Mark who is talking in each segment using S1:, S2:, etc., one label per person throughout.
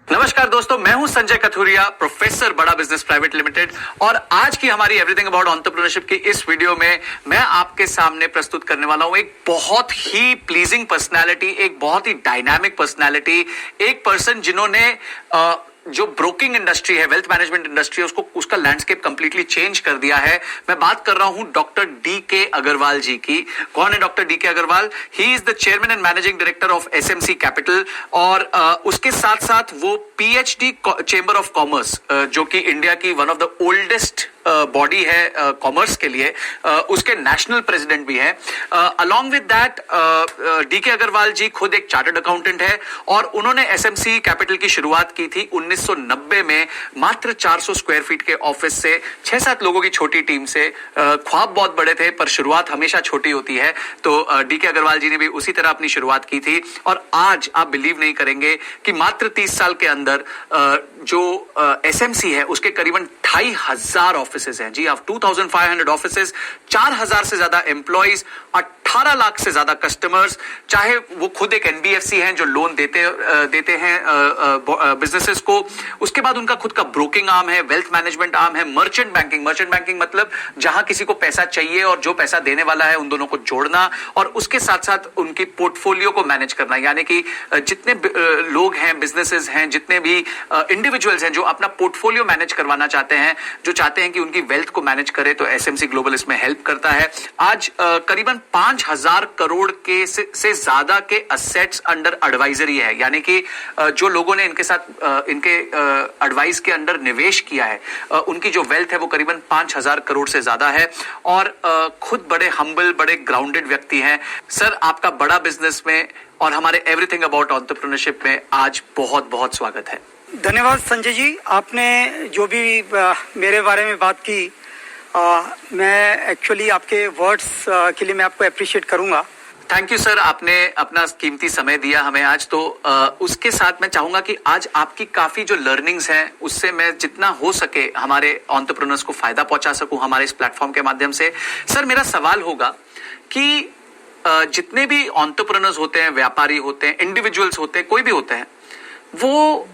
S1: नमस्कार दोस्तों, मैं हूं संजय कथुरिया, प्रोफेसर बड़ा बिजनेस प्राइवेट लिमिटेड। और आज की हमारी एवरीथिंग अबाउट एंटरप्रेन्योरशिप की इस वीडियो में मैं आपके सामने प्रस्तुत करने वाला हूं एक बहुत ही प्लीजिंग पर्सनालिटी, एक बहुत ही डायनामिक पर्सनालिटी, एक पर्सन जिन्होंने जो ब्रोकिंग इंडस्ट्री है, वेल्थ मैनेजमेंट इंडस्ट्री है, उसका लैंडस्केप कंप्लीटली चेंज कर दिया है। मैं बात कर रहा हूं डॉक्टर डी.के. अग्रवाल जी की। कौन है doctor D K. Agarwal? He is the chairman and managing director of SMC Capital और उसके साथ साथ वो पीएचडी चेंबर ऑफ कॉमर्स, जो कि इंडिया की one of the oldest body है कॉमर्स के लिए, उसके नेशनल प्रेसिडेंट भी है। Along with that D K. Agarwal ji खुद एक चार्टर्ड अकाउंटेंट है और उन्होंने एसएमसी कैपिटल की शुरुआत की थी 1990 में, मात्र 400 स्क्वायर फीट के ऑफिस से, 6-7 लोगों की छोटी टीम से। ख्वाब बहुत बड़े थे पर शुरुआत हमेशा छोटी होती है, तो डी.के. अग्रवाल जी ने भी उसी तरह अपनी शुरुआत की थी। और आज आप बिलीव नहीं करेंगे कि मात्र 30 साल के अंदर जो एसएमसी है उसके करीबन 2500 ऑफिसेज हैं। जी, आप 2500 ऑफिसेज, 4000 से ज्यादा एम्प्लॉइज, 18 लाख से ज्यादा कस्टमर्स, चाहे वो खुद एक एनबीएफसी हैं जो लोन देते हैं बिजनेसेस को। उसके बाद उनका खुद का ब्रोकिंग आर्म है, वेल्थ मैनेजमेंट आर्म है, मर्चेंट बैंकिंग मतलब जहां किसी को पैसा चाहिए और जो पैसा देने वाला है उन दोनों को जोड़ना, और उसके साथ साथ उनकी पोर्टफोलियो को मैनेज करना। यानी कि जितने लोग हैं, बिजनेसेस हैं, जितने भी इंडिविजुअल्स हैं जो अपना पोर्टफोलियो मैनेज करवाना चाहते हैं, जो चाहते हैं कि उनकी वेल्थ को मैनेज करे, तो एसएमसी ग्लोबल इसमें हेल्प करता है। आज करीबन 5000 करोड़ के से ज्यादा के असेट्स अंडर एडवाइजरी है। यानी कि जो लोगों ने इनके साथ इनके एडवाइस के अंडर निवेश किया है, उनकी जो वेल्थ है वो करीबन 5000 करोड़ से ज्यादा है। और खुद बड़े हम्बल, बड़े ग्राउंडेड व्यक्ति हैं। सर, आपका बड़ा बिजनेस में और हमारे एवरीथिंग अबाउट एंटरप्रेन्योरशिप में आज बहुत बहुत स्वागत है।
S2: धन्यवाद संजय जी, आपने जो भी मेरे बारे में बात की, मैं एक्चुअली आपके वर्ड्स के लिए मैं आपको अप्रिशिएट करूंगा।
S1: थैंक यू सर, आपने अपना कीमती समय दिया हमें आज। तो उसके साथ मैं चाहूंगा कि आज आपकी काफी जो लर्निंग्स हैं उससे मैं जितना हो सके हमारे एंटरप्रेन्योर्स को फायदा पहुंचा सकूं हमारे इस प्लेटफॉर्म के माध्यम से। सर, मेरा सवाल होगा कि जितने भी एंटरप्रेन्योर्स होते हैं, व्यापारी होते हैं, इंडिविजुअल्स होते हैं, कोई भी होते हैं, वो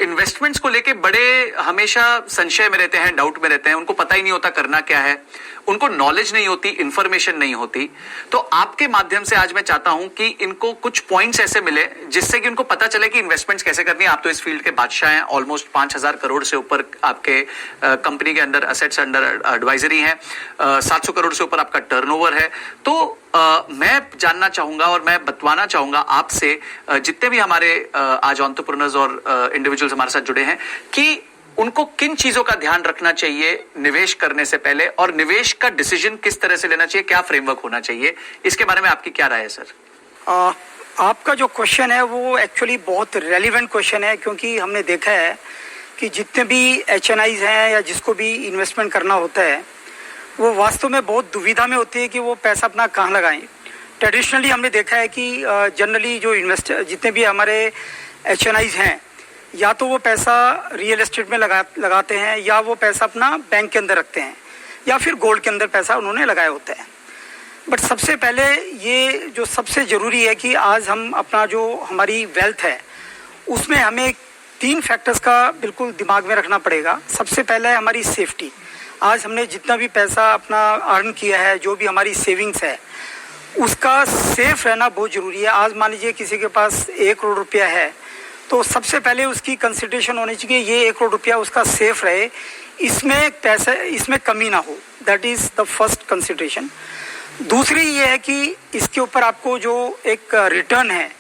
S1: इन्वेस्टमेंट्स को लेके बड़े हमेशा संशय में रहते हैं, डाउट में रहते हैं। उनको पता ही नहीं होता करना क्या है, उनको नॉलेज नहीं होती, इंफॉर्मेशन नहीं होती। तो आपके माध्यम से आज मैं चाहता हूं कि इनको कुछ पॉइंट्स ऐसे मिले जिससे कि उनको पता चले कि इन्वेस्टमेंट्स कैसे करनी है। आप तो इस फील्ड के बादशाह हैं। ऑलमोस्ट 5000 करोड़ से ऊपर आपके कंपनी के अंदर असेट्स अंडर एडवाइजरी हैं, 700 करोड़ से ऊपर आपका टर्नओवर है। तो मैं जानना चाहूंगा और मैं बतवाना चाहूंगा आपसे, जितने भी हमारे आज एंटरप्रेन्योर्स और इंडिविजुअल्स हमारे साथ जुड़े हैं, कि उनको किन चीजों का ध्यान रखना चाहिए निवेश करने से पहले, और निवेश का डिसीजन किस तरह से लेना चाहिए, क्या फ्रेमवर्क होना चाहिए, इसके बारे में आपकी क्या राय है सर?
S2: आपका जो क्वेश्चन है वो एक्चुअली बहुत रेलिवेंट क्वेश्चन है, क्योंकि हमने देखा है कि जितने भी एचएनआईज हैं या जिसको भी इन्वेस्टमेंट करना होता है, वो वास्तव में बहुत दुविधा में होती है कि वो पैसा अपना कहाँ लगाएं। ट्रेडिशनली हमने देखा है कि जनरली जो जितने भी हमारे एचएनआईज हैं, या तो वो पैसा रियल एस्टेट में लगाते हैं, या वो पैसा अपना बैंक के अंदर रखते हैं, या फिर गोल्ड के अंदर पैसा उन्होंने लगाया होता है। बट सबसे पहले ये जो सबसे ज़रूरी है कि आज हम अपना जो हमारी वेल्थ है उसमें हमें 3 फैक्टर्स का बिल्कुल दिमाग में रखना पड़ेगा। सबसे पहले है हमारी सेफ्टी। आज हमने जितना भी पैसा अपना अर्न किया है, जो भी हमारी सेविंग्स है, उसका सेफ रहना बहुत ज़रूरी है। आज मान लीजिए किसी के पास 1 करोड़ रुपया है, तो सबसे पहले उसकी कंसिडरेशन होनी चाहिए ये 1 करोड़ रुपया उसका सेफ रहे, इसमें कमी ना हो। That is the first consideration. दूसरी ये है कि इसके ऊपर आपको जो एक रिटर्न है,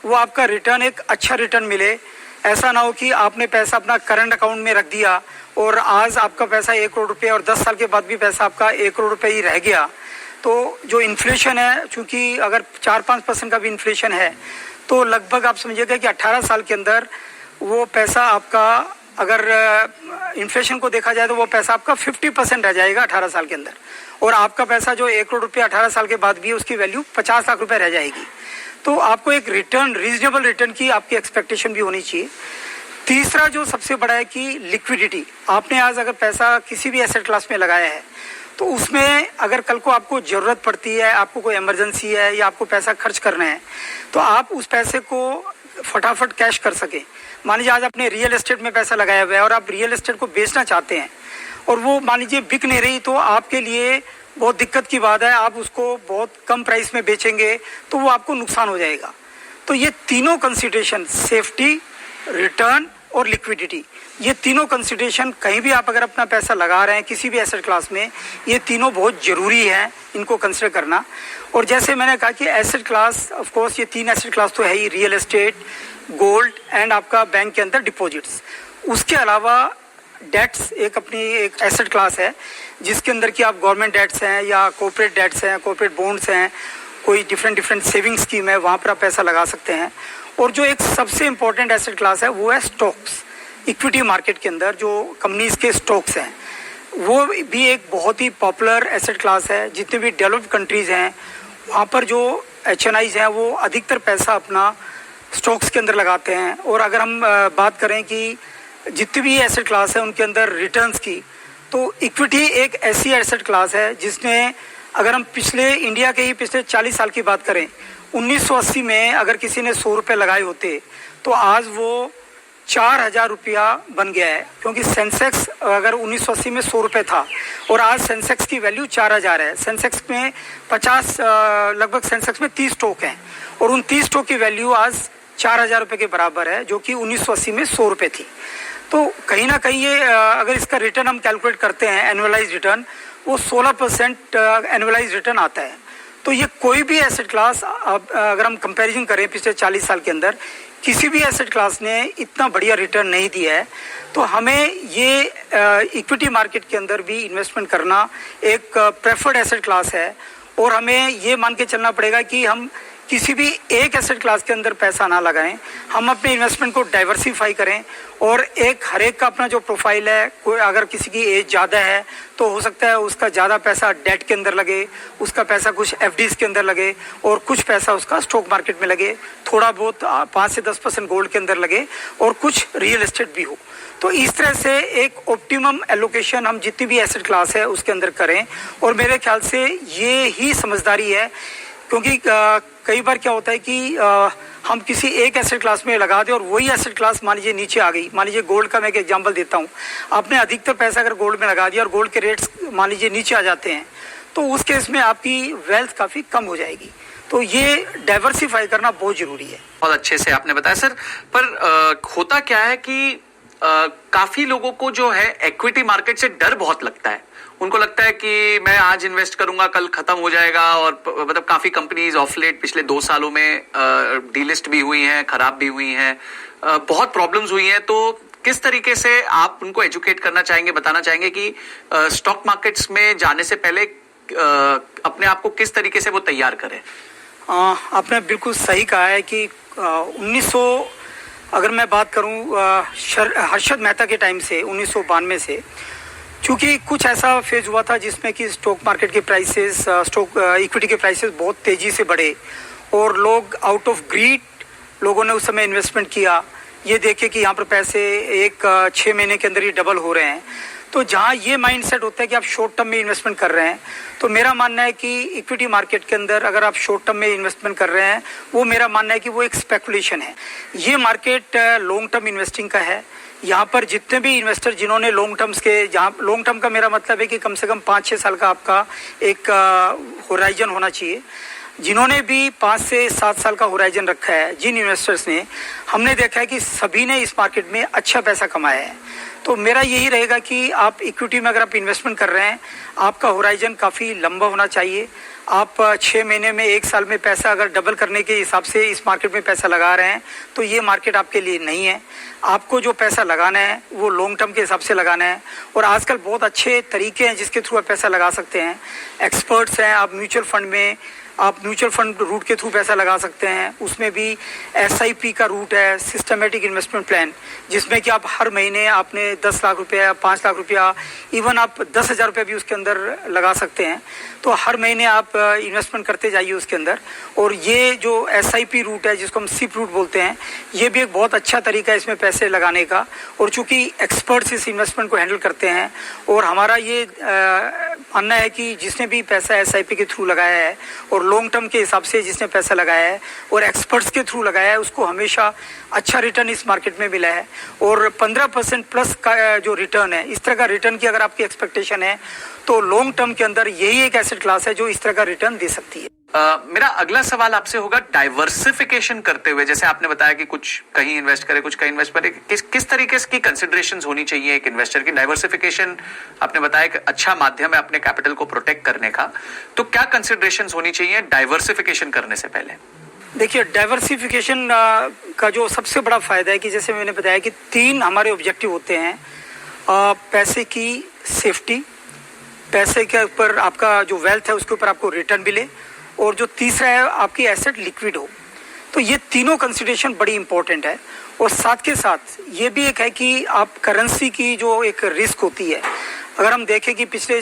S2: वो आपका रिटर्न एक अच्छा रिटर्न मिले। ऐसा ना हो कि आपने पैसा अपना करंट अकाउंट में रख दिया और आज आपका पैसा 1 करोड़ रुपया और 10 साल के बाद भी पैसा आपका 1 करोड़ रुपये ही रह गया। तो जो इन्फ्लेशन है, चूँकि अगर 4-5% का भी इन्फ्लेशन है, तो लगभग आप समझिएगा कि 18 साल के अंदर वो पैसा आपका, अगर इन्फ्लेशन को देखा जाए तो वो पैसा आपका 50% रह जाएगा 18 साल के अंदर, और आपका पैसा जो 1 करोड़ रुपया 18 साल के बाद भी है, उसकी वैल्यू 50 लाख रुपए रह जाएगी। तो आपको एक रिटर्न, रीजनेबल रिटर्न की आपकी एक्सपेक्टेशन भी होनी चाहिए। तीसरा जो सबसे बड़ा है कि लिक्विडिटी। आपने आज अगर पैसा किसी भी एसेट क्लास में लगाया है, तो उसमें अगर कल को आपको ज़रूरत पड़ती है, आपको कोई इमरजेंसी है या आपको पैसा खर्च करना है, तो आप उस पैसे को फटाफट कैश कर सके। मान लीजिए आज आपने रियल एस्टेट में पैसा लगाया हुआ है और आप रियल एस्टेट को बेचना चाहते हैं और वो मान लीजिए बिक नहीं रही, तो आपके लिए बहुत दिक्कत की बात है। आप उसको बहुत कम प्राइस में बेचेंगे तो वो आपको नुकसान हो जाएगा। तो ये तीनों कंसिडरेशन, सेफ्टी, रिटर्न और लिक्विडिटी, ये तीनों कंसिडरेशन कहीं भी आप अगर अपना पैसा लगा रहे हैं किसी भी एसेट क्लास में, ये तीनों बहुत ज़रूरी है इनको कंसिडर करना। और जैसे मैंने कहा कि एसेट क्लास, ऑफ कोर्स ये 3 एसेट क्लास तो है ही, रियल एस्टेट, गोल्ड एंड आपका बैंक के अंदर डिपॉजिट्स। उसके अलावा डेट्स एक अपनी एक एसेट क्लास है जिसके अंदर कि आप गवर्नमेंट डेट्स हैं या कॉर्पोरेट डेट्स हैं, कॉर्पोरेट बॉन्ड्स हैं, कोई डिफरेंट सेविंग स्कीम है, वहाँ पर आप पैसा लगा सकते हैं। और जो एक सबसे इम्पोर्टेंट एसेट क्लास है वो है स्टॉक्स। इक्विटी मार्केट के अंदर जो कंपनीज के स्टॉक्स हैं वो भी एक बहुत ही पॉपुलर एसेट क्लास है। जितने भी डेवलप्ड कंट्रीज हैं वहाँ पर जो HNIs हैं वो अधिकतर पैसा अपना स्टॉक्स के अंदर लगाते हैं। और अगर हम बात करें कि जितनी भी एसेट क्लास है उनके अंदर रिटर्न्स की, तो इक्विटी एक ऐसी एसेट क्लास है जिसने, अगर हम इंडिया के ही पिछले 40 साल की बात करें, 1980 में अगर किसी ने 100 रुपये लगाए होते तो आज वो 4000 रुपया बन गया है। क्योंकि सेंसेक्स अगर 1980 में 100 रुपये था और आज सेंसेक्स की वैल्यू 4000 है। सेंसेक्स में 50 लगभग सेंसेक्स में 30 स्टॉक हैं और उन 30 स्टॉक की वैल्यू आज 4000 रुपये के बराबर है, जो कि 1980 में 100 रुपये थी। तो कहीं ना कहीं ये अगर इसका रिटर्न हम कैलकुलेट करते हैं, एनुअलाइज रिटर्न, वो 16% एनुअलाइज रिटर्न आता है। तो ये कोई भी एसेट क्लास अगर हम कंपैरिजन करें पिछले 40 साल के अंदर, किसी भी एसेट क्लास ने इतना बढ़िया रिटर्न नहीं दिया है। तो हमें ये इक्विटी मार्केट के अंदर भी इन्वेस्टमेंट करना एक प्रेफर्ड एसेट क्लास है। और हमें ये मान के चलना पड़ेगा कि हम किसी भी एक एसेट क्लास के अंदर पैसा ना लगाएं, हम अपने इन्वेस्टमेंट को डाइवर्सिफाई करें। और एक हर एक का अपना जो प्रोफाइल है, कोई अगर किसी की एज ज़्यादा है तो हो सकता है उसका ज़्यादा पैसा डेट के अंदर लगे, उसका पैसा कुछ FDs के अंदर लगे और कुछ पैसा उसका स्टॉक मार्केट में लगे, थोड़ा बहुत 5 से 10% गोल्ड के अंदर लगे और कुछ रियल एस्टेट भी हो। तो इस तरह से एक ऑप्टिमम एलोकेशन हम जितनी भी एसेट क्लास है उसके अंदर करें। और मेरे ख्याल से ये ही समझदारी है। क्योंकि कई बार क्या होता है कि हम किसी एक एसेट क्लास में लगा दें और वही एसेट क्लास मान लीजिए नीचे आ गई। मान लीजिए गोल्ड का मैं एक एग्जांपल देता हूँ, आपने अधिकतर पैसा अगर गोल्ड में लगा दिया और गोल्ड के रेट्स मान लीजिए नीचे आ जाते हैं, तो उस केस में आपकी वेल्थ काफ़ी कम हो जाएगी। तो ये डाइवर्सिफाई करना बहुत ज़रूरी है।
S1: बहुत अच्छे से आपने बताया सर। पर होता क्या है कि काफ़ी लोगों को जो है इक्विटी मार्केट से डर बहुत लगता है। उनको लगता है कि मैं आज इन्वेस्ट करूंगा कल खत्म हो जाएगा। और मतलब काफी कंपनीज ऑफ लेट पिछले 2 सालों में डीलिस्ट भी हुई हैं, खराब भी हुई हैं, बहुत प्रॉब्लम्स हुई हैं। तो किस तरीके से आप उनको एजुकेट करना चाहेंगे, बताना चाहेंगे कि स्टॉक मार्केट्स में जाने से पहले अपने आप को किस तरीके से वो तैयार करें?
S2: आपने बिल्कुल सही कहा है कि 1900 अगर मैं बात करूं हर्षद मेहता के टाइम से 1992 से, चूँकि कुछ ऐसा फेज हुआ था जिसमें कि स्टॉक मार्केट के प्राइसेस, स्टॉक इक्विटी के प्राइसेस बहुत तेज़ी से बढ़े और लोग आउट ऑफ ग्रीड लोगों ने उस समय इन्वेस्टमेंट किया। ये देखे कि यहाँ पर पैसे 6 महीने के अंदर ही डबल हो रहे हैं। तो जहाँ ये माइंडसेट होता है कि आप शॉर्ट टर्म में इन्वेस्टमेंट कर रहे हैं, तो मेरा मानना है कि इक्विटी मार्केट के अंदर अगर आप शॉर्ट टर्म में इन्वेस्टमेंट कर रहे हैं, वो मेरा मानना है कि वो एक स्पेकुलेशन है। ये मार्केट लॉन्ग टर्म इन्वेस्टिंग का है। यहाँ पर जितने भी इन्वेस्टर जिन्होंने लॉन्ग टर्म्स के, जहाँ लॉन्ग टर्म का मेरा मतलब है कि कम से कम 5-6 साल का आपका एक होराइजन होना चाहिए, जिन्होंने भी 5 से 7 साल का होराइजन रखा है, जिन इन्वेस्टर्स ने, हमने देखा है कि सभी ने इस मार्केट में अच्छा पैसा कमाया है। तो मेरा यही रहेगा कि आप इक्विटी में अगर आप इन्वेस्टमेंट कर रहे हैं, आपका होराइजन काफ़ी लंबा होना चाहिए। आप 6 महीने में 1 साल में पैसा अगर डबल करने के हिसाब से इस मार्केट में पैसा लगा रहे हैं, तो ये मार्केट आपके लिए नहीं है। आपको जो पैसा लगाना है वो लॉन्ग टर्म के हिसाब से लगाना है। और आजकल बहुत अच्छे तरीके हैं जिसके थ्रू आप पैसा लगा सकते हैं। एक्सपर्ट्स हैं, आप म्यूचुअल फंड में, आप म्यूचुअल फंड रूट के थ्रू पैसा लगा सकते हैं। उसमें भी SIP का रूट है, सिस्टमेटिक इन्वेस्टमेंट प्लान, जिसमें कि आप हर महीने आपने 10 लाख रुपया, 5 लाख रुपया, इवन आप 10,000 रुपये भी उसके अंदर लगा सकते हैं। तो हर महीने आप इन्वेस्टमेंट करते जाइए उसके अंदर। और ये जो SIP रूट है जिसको हम SIP रूट बोलते हैं, ये भी एक बहुत अच्छा तरीका है इसमें पैसे लगाने का। और चूंकि एक्सपर्ट्स इस इन्वेस्टमेंट को हैंडल करते हैं, और हमारा ये मानना है कि जिसने भी पैसा SIP के थ्रू लगाया है और और लॉन्ग टर्म के हिसाब से जिसने पैसा लगाया है और एक्सपर्ट्स के थ्रू लगाया है उसको हमेशा अच्छा रिटर्न इस मार्केट में मिला है। और 15% प्लस का जो रिटर्न है, इस तरह का रिटर्न की अगर आपकी एक्सपेक्टेशन है तो लॉन्ग टर्म के अंदर यही एक एसेट क्लास है जो इस तरह का रिटर्न दे सकती है।
S1: मेरा अगला सवाल आपसे होगा, डाइवर्सिफिकेशन करते हुए, जैसे आपने बताया कि कुछ कहीं इन्वेस्ट करे कुछ कहीं इन्वेस्ट करे, किस तरीके की कंसिडरेशंस होनी चाहिए एक इन्वेस्टर की? डाइवर्सिफिकेशन आपने बताया कि अच्छा माध्यम है अपने कैपिटल को प्रोटेक्ट करने का, तो क्या कंसिडरेशंस होनी चाहिए डाइवर्सिफिकेशन करने से पहले?
S2: देखिए, डाइवर्सिफिकेशन का जो सबसे बड़ा फायदा है कि जैसे मैंने बताया कि 3 हमारे ऑब्जेक्टिव होते हैं। पैसे की सेफ्टी, पैसे के ऊपर आपका जो वेल्थ है उसके ऊपर आपको रिटर्न मिले, और जो तीसरा है आपकी एसेट लिक्विड हो। तो ये तीनों कंसिडरेशन बड़ी इंपॉर्टेंट है। और साथ के साथ ये भी एक है कि आप करेंसी की जो एक रिस्क होती है, अगर हम देखें कि पिछले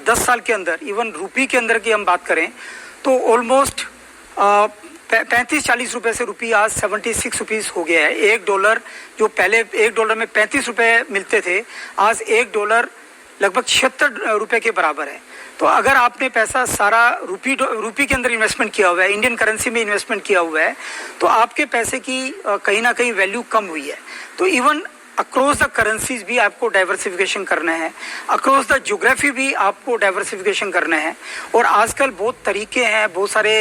S2: 10 साल के अंदर इवन रुपये के अंदर की हम बात करें तो ऑलमोस्ट 35-40 रुपए से रुपये आज 76 रुपीज़ हो गया है। $1 जो पहले $1 में 35 रुपए मिलते थे, आज $1 लगभग 76 रुपए के बराबर है। तो अगर आपने पैसा सारा रुपये के अंदर इन्वेस्टमेंट किया हुआ है, इंडियन करेंसी में इन्वेस्टमेंट किया हुआ है, तो आपके पैसे की कहीं ना कहीं वैल्यू कम हुई है। तो इवन अक्रॉस द करेंसीज भी आपको डाइवर्सिफिकेशन करना है, अक्रॉस द ज्योग्राफी भी आपको डाइवर्सिफिकेशन करना है। और आजकल बहुत तरीके हैं, बहुत सारे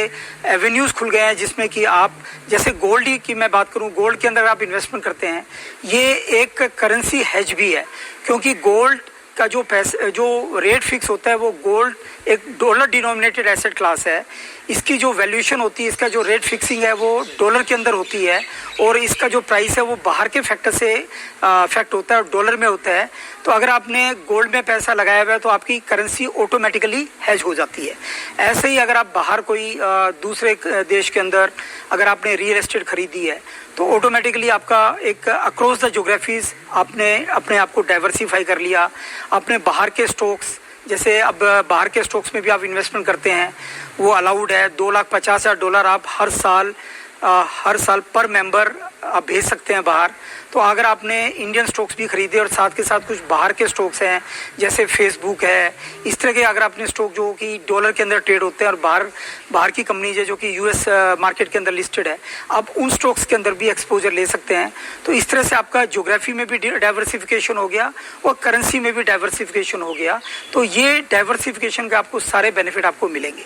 S2: एवेन्यूज खुल गए हैं जिसमें कि आप, जैसे गोल्ड की मैं बात करूं, गोल्ड के अंदर आप इन्वेस्टमेंट करते हैं, ये एक करेंसी हेज भी है, क्योंकि गोल्ड का जो पैसे जो रेट फिक्स होता है वो गोल्ड एक डॉलर डिनोमिनेटेड एसेट क्लास है। इसकी जो वैल्यूएशन होती है, इसका जो रेट फिक्सिंग है वो डॉलर के अंदर होती है, और इसका जो प्राइस है वो बाहर के फैक्टर से फैक्ट होता है, डॉलर में होता है। तो अगर आपने गोल्ड में पैसा लगाया हुआ है तो आपकी करेंसी ऑटोमेटिकली हेज हो जाती है। ऐसे ही अगर आप बाहर कोई दूसरे देश के अंदर अगर आपने रियल एस्टेट खरीदी है तो ऑटोमेटिकली आपका एक अक्रॉस द ज्योग्राफीज आपने अपने आप को डाइवर्सिफाई कर लिया। अपने बाहर के स्टॉक्स, जैसे अब बाहर के स्टॉक्स में भी आप इन्वेस्टमेंट करते हैं, वो अलाउड है। $2,50,000 आप हर साल पर मेंबर आप भेज सकते हैं बाहर। तो अगर आपने इंडियन स्टॉक्स भी खरीदे और साथ के साथ कुछ बाहर के स्टॉक्स हैं जैसे फेसबुक है, इस तरह के अगर आपने स्टॉक जो कि डॉलर के अंदर ट्रेड होते हैं और बाहर की कंपनीज है जो कि यूएस मार्केट के अंदर लिस्टेड है, आप उन स्टॉक्स के अंदर भी एक्सपोजर ले सकते हैं। तो इस तरह से आपका ज्योग्राफी में भी डाइवर्सिफिकेशन हो गया और करेंसी में भी डाइवर्सिफिकेशन हो गया। तो ये डाइवर्सिफिकेशन के आपको सारे बेनिफिट आपको मिलेंगे।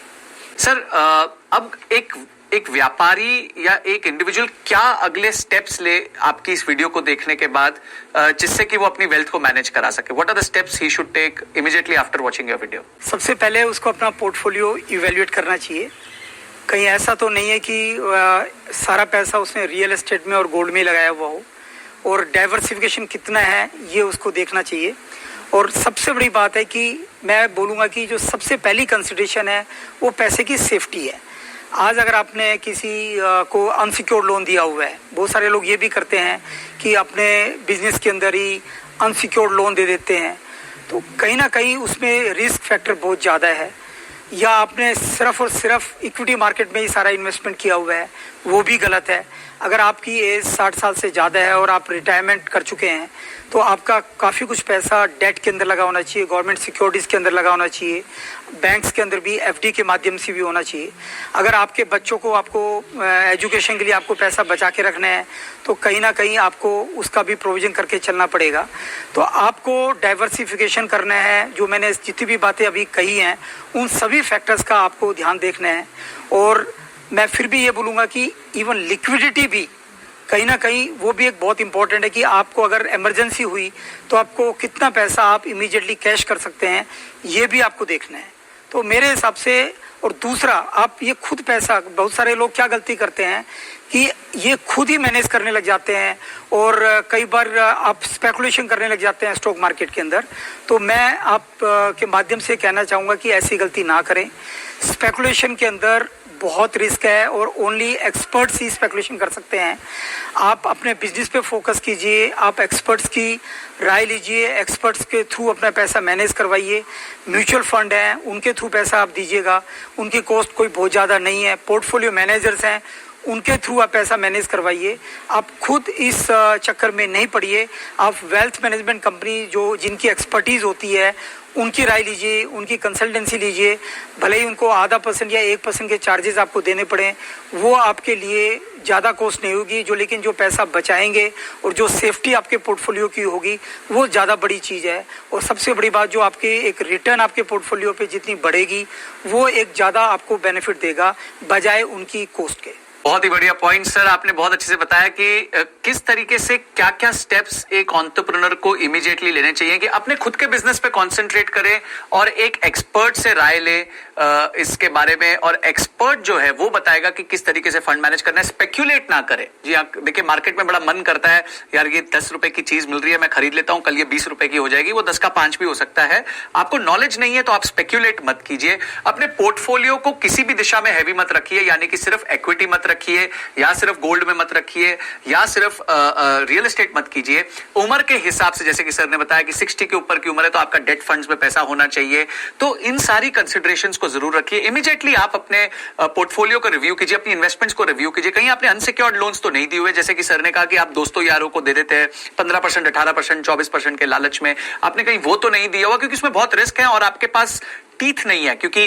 S1: सर, अब एक व्यापारी या एक इंडिविजुअल क्या अगले स्टेप्स ले आपकी इस वीडियो को देखने के बाद, जिससे कि वो अपनी वेल्थ को मैनेज करा सके? What are the steps he should take immediately after watching your video?
S2: सबसे पहले उसको अपना पोर्टफोलियो इवेल्युएट करना चाहिए। कहीं ऐसा तो नहीं है कि सारा पैसा उसने रियल एस्टेट में और गोल्ड में लगाया हुआ हो, और डाइवर्सिफिकेशन कितना है ये उसको देखना चाहिए। और सबसे बड़ी बात है कि मैं बोलूँगा कि जो सबसे पहली कंसिडरेशन है वो पैसे की सेफ्टी है। आज अगर आपने किसी को अनसिक्योर्ड लोन दिया हुआ है, बहुत सारे लोग ये भी करते हैं कि अपने बिजनेस के अंदर ही अनसिक्योर्ड लोन दे देते हैं, तो कहीं ना कहीं उसमें रिस्क फैक्टर बहुत ज़्यादा है। या आपने सिर्फ और सिर्फ इक्विटी मार्केट में ही सारा इन्वेस्टमेंट किया हुआ है, वो भी गलत है। अगर आपकी एज 60 साल से ज़्यादा है और आप रिटायरमेंट कर चुके हैं तो आपका काफ़ी कुछ पैसा डेट के अंदर लगा होना चाहिए, गवर्नमेंट सिक्योरिटीज़ के अंदर लगा होना चाहिए, बैंक्स के अंदर भी एफडी के माध्यम से भी होना चाहिए। अगर आपके बच्चों को आपको एजुकेशन के लिए आपको पैसा बचा के रखना है तो कहीं ना कहीं आपको उसका भी प्रोविज़न करके चलना पड़ेगा। तो आपको डाइवर्सिफिकेशन करना है। जो मैंने जितनी भी बातें अभी कही हैं उन सभी फैक्टर्स का आपको ध्यान देखना है। और मैं फिर भी ये बोलूँगा कि इवन लिक्विडिटी भी कहीं ना कहीं वो भी एक बहुत इंपॉर्टेंट है कि आपको अगर इमरजेंसी हुई तो आपको कितना पैसा आप इमीडिएटली कैश कर सकते हैं, ये भी आपको देखना है। तो मेरे हिसाब से, और दूसरा, आप ये खुद पैसा, बहुत सारे लोग क्या गलती करते हैं कि ये खुद ही मैनेज करने लग जाते हैं और कई बार आप स्पेकुलेशन करने लग जाते हैं स्टॉक मार्केट के अंदर। तो मैं आप के माध्यम से कहना चाहूँगा कि ऐसी गलती ना करें। स्पेकुलेशन के अंदर बहुत रिस्क है और ओनली एक्सपर्ट्स ही स्पेकुलेशन कर सकते हैं। आप अपने बिजनेस पे फोकस कीजिए, आप एक्सपर्ट्स की राय लीजिए, एक्सपर्ट्स के थ्रू अपना पैसा मैनेज करवाइए। म्यूचुअल फंड हैं, उनके थ्रू पैसा आप दीजिएगा, उनकी कॉस्ट कोई बहुत ज़्यादा नहीं है। पोर्टफोलियो मैनेजर्स हैं, उनके थ्रू आप पैसा मैनेज करवाइए। आप खुद इस चक्कर में नहीं पड़िए। आप वेल्थ मैनेजमेंट कंपनी जो जिनकी एक्सपर्टीज़ होती है उनकी राय लीजिए, उनकी कंसल्टेंसी लीजिए। भले ही उनको 0.5% या 1% के चार्जेस आपको देने पड़े, वो आपके लिए ज़्यादा कॉस्ट नहीं होगी, लेकिन जो पैसा बचाएंगे और जो सेफ्टी आपके पोर्टफोलियो की होगी वो ज़्यादा बड़ी चीज़ है। और सबसे बड़ी बात, जो आपके एक रिटर्न आपके पोर्टफोलियो पे जितनी बढ़ेगी वो एक ज़्यादा आपको बेनिफिट देगा बजाय उनकी कॉस्ट के।
S1: बहुत ही बढ़िया पॉइंट सर, आपने बहुत अच्छे से बताया कि किस तरीके से क्या क्या स्टेप्स एक एंटरप्रेन्योर को इमीडिएटली लेने चाहिए कि अपने खुद के बिजनेस पे कंसंट्रेट करे और एक एक्सपर्ट से राय ले इसके बारे में, और एक्सपर्ट जो है वो बताएगा कि किस तरीके से फंड मैनेज करना है, स्पेक्यूलेट ना करे। जी हाँ, देखिए मार्केट में बड़ा मन करता है यार ये 10 रुपए की चीज मिल रही है, मैं खरीद लेता हूं, कल ये 20 रुपए की हो जाएगी, वो 10 का 5 भी हो सकता है। आपको नॉलेज नहीं है तो आप स्पेक्यूलेट मत कीजिए। अपने पोर्टफोलियो को किसी भी दिशा में हैवी मत रखिए, यानी कि सिर्फ इक्विटी मत रखिए, या सिर्फ गोल्ड में मत रखिए, या सिर्फ रियल एस्टेट मत कीजिए। उम्र के हिसाब से, जैसे कि सर ने बताया कि 60 के ऊपर की उम्र है तो आपका डेट फंड्स में पैसा होना चाहिए, तो इन सारी कंसिडरेशंस को जरूर रखिए। इमीडिएटली आप अपने पोर्टफोलियो को रिव्यू कीजिए, अपनी इन्वेस्टमेंट्स को रिव्यू कीजिए। कहीं आपने अनसिक्योर्ड लोन्स तो नहीं दिए हुए, जैसे कि सर ने कहा कि आप दोस्तों यारों को दे देते हैं 15%, 18%, 24% के लालच में, आपने कहीं वो तो नहीं दिया हुआ, क्योंकि उसमें बहुत रिस्क है और आपके पास टीथ नहीं है। क्योंकि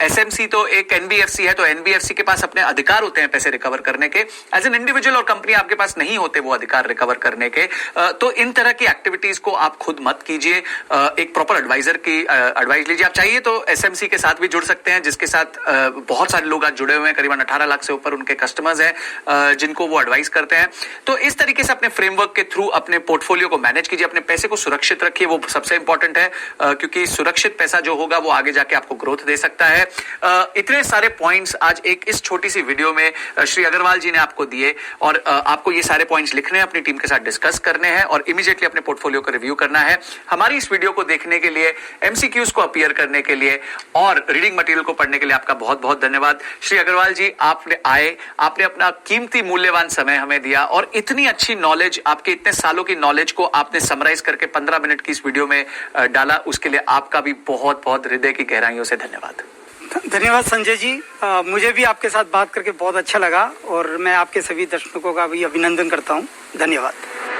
S1: एसएमसी तो एक एनबीएफसी है, तो एनबीएफसी के पास अपने अधिकार होते हैं पैसे रिकवर करने के। एज एन इंडिविजुअल और कंपनी आपके पास नहीं होते वो अधिकार रिकवर करने के। तो इन तरह की एक्टिविटीज को आप खुद मत कीजिए, एक प्रॉपर एडवाइजर की एडवाइस लीजिए। आप चाहिए तो एसएमसी के साथ भी जुड़ सकते हैं, जिसके साथ बहुत सारे लोग आज जुड़े हुए हैं, करीबन 18 लाख से ऊपर उनके कस्टमर्स हैं जिनको वो एडवाइस करते हैं। तो इस तरीके से अपने फ्रेमवर्क के थ्रू अपने पोर्टफोलियो को मैनेज कीजिए, अपने पैसे को सुरक्षित रखिए, वो सबसे इंपॉर्टेंट है, क्योंकि सुरक्षित पैसा जो होगा वो आगे जाके आपको ग्रोथ दे सकता है। इतने सारे पॉइंट्स आज एक इस छोटी सी वीडियो में श्री अग्रवाल जी ने आपको दिए, और आपको ये सारे पॉइंट्स लिखने हैं, अपनी टीम के साथ डिस्कस करने हैं और इमीडिएटली अपने पोर्टफोलियो को रिव्यू करना है। हमारी इस वीडियो को देखने के लिए, एमसीक्यूज को अपीयर करने के लिए और रीडिंग मटेरियल को पढ़ने के लिए आपका बहुत बहुत धन्यवाद। श्री अग्रवाल जी, आपने आए, आपने अपना कीमती मूल्यवान समय हमें दिया और इतनी अच्छी नॉलेज, आपके इतने सालों की नॉलेज को आपने समराइज करके 15 मिनट की इस वीडियो में डाला, उसके लिए आपका भी बहुत बहुत हृदय की गहराइयों से धन्यवाद।
S2: धन्यवाद संजय जी, मुझे भी आपके साथ बात करके बहुत अच्छा लगा और मैं आपके सभी दर्शकों का भी अभिनंदन करता हूं। धन्यवाद।